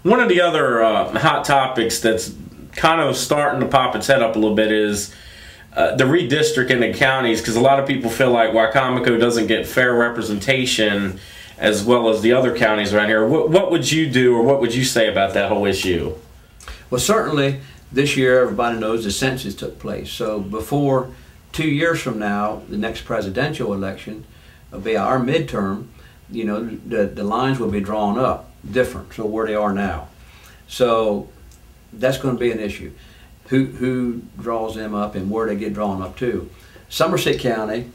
One of the other hot topics that's kind of starting to pop its head up a little bit is the redistricting in counties, because a lot of people feel like Wicomico doesn't get fair representation as well as the other counties around here. What would you do, or what would you say about that whole issue? Well, certainly this year everybody knows the census took place. So before 2 years from now, the next presidential election will be our midterm, you know, the lines will be drawn up different from where they are now. So that's going to be an issue. Who draws them up and where they get drawn up to. Somerset County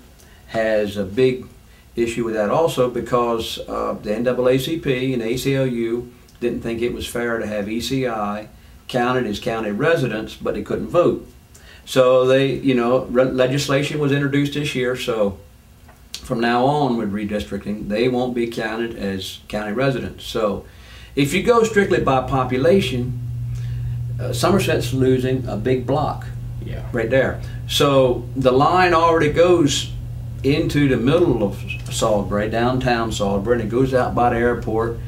has a big issue with that also, because the NAACP and ACLU didn't think it was fair to have ECI counted as county residents, but they couldn't vote. So they, you know, legislation was introduced this year, so from now on with redistricting, they won't be counted as county residents. So if you go strictly by population, Somerset's losing a big block, yeah, right there. So the line already goes into the middle of Salisbury, downtown Salisbury, and it goes out by the airport.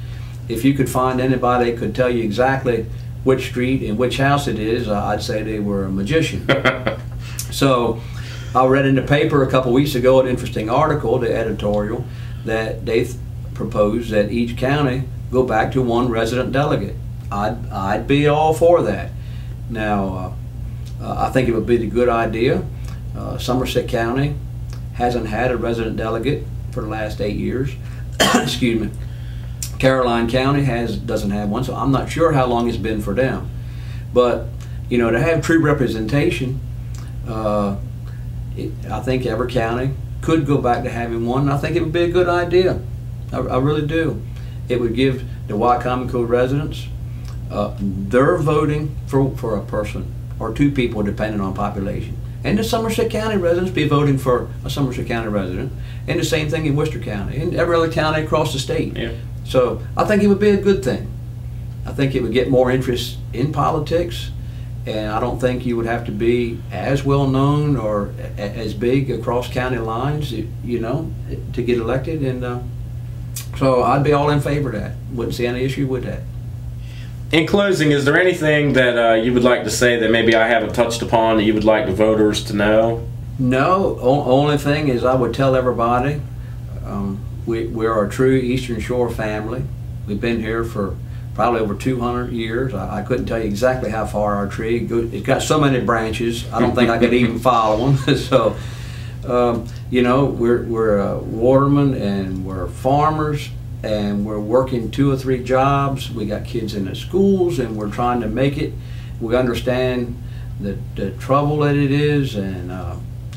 If you could find anybody that could tell you exactly which street and which house it is, I'd say they were a magician. So I read in the paper a couple weeks ago an interesting article, the editorial, that they proposed that each county go back to one resident delegate. I'd be all for that. Now, I think it would be a good idea. Somerset County hasn't had a resident delegate for the last 8 years. Excuse me. Caroline County doesn't have one, so I'm not sure how long it's been for them. But you know, to have true representation, I think every county could go back to having one. I think it would be a good idea. I really do. It would give the Wicomico residents, they're voting for a person or two people depending on population. And the Somerset County residents be voting for a Somerset County resident. And the same thing in Worcester County and every other county across the state. Yeah. So I think it would be a good thing. I think it would get more interest in politics, and I don't think you would have to be as well known or as big across county lines, you know, to get elected. And so I'd be all in favor of that. Wouldn't see any issue with that. In closing, is there anything that you would like to say that maybe I haven't touched upon that you would like the voters to know? No, only thing is I would tell everybody we're a true Eastern Shore family. We've been here for probably over 200 years. I couldn't tell you exactly how far our tree goes. It's got so many branches, I don't think I could even follow them. So, you know, we're watermen and we're farmers, and we're working 2 or 3 jobs. We got kids in the schools, and we're trying to make it. We understand the trouble that it is, and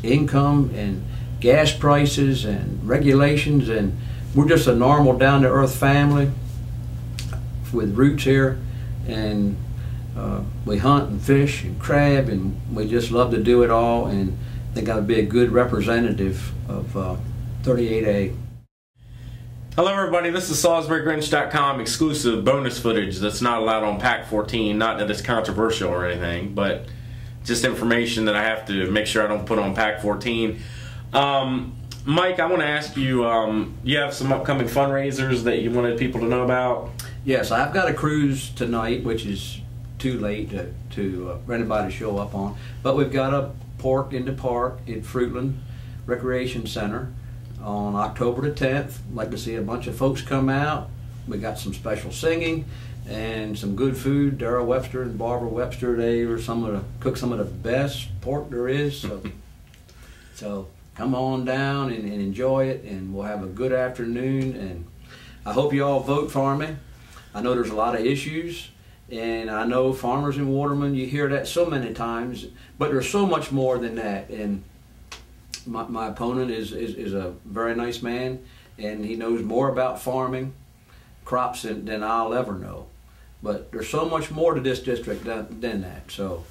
income and gas prices and regulations, and we're just a normal down-to-earth family with roots here, and we hunt and fish and crab, and we just love to do it all, and I think I would be a good representative of 38A. Hello everybody, this is SalisburyGrinch.com exclusive bonus footage that's not allowed on Pack 14. Not that it's controversial or anything, but just information that I have to make sure I don't put on Pack 14. Mike, I want to ask you, you have some upcoming fundraisers that you wanted people to know about? Yes, I've got a cruise tonight, which is too late for anybody to show up on. But we've got a Pork in the Park at Fruitland Recreation Center on October the 10th. I'd like to see a bunch of folks come out. We got some special singing and some good food. Darrell Webster and Barbara Webster, they were cook some of the best pork there is. So come on down and enjoy it, and we'll have a good afternoon. And I hope you all vote for me. I know there's a lot of issues, and I know farmers and watermen, you hear that so many times, but there's so much more than that. And my opponent is a very nice man, and he knows more about farming, crops than I'll ever know. But there's so much more to this district than that. So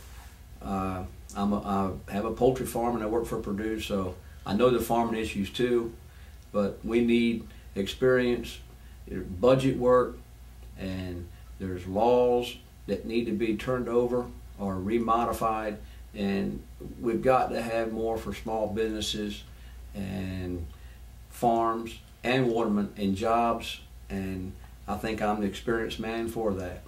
I have a poultry farm, and I work for Purdue, so I know the farming issues too. But we need experience, budget work, and there's laws that need to be turned over or remodified, and we've got to have more for small businesses and farms and watermen and jobs, and I think I'm the experienced man for that.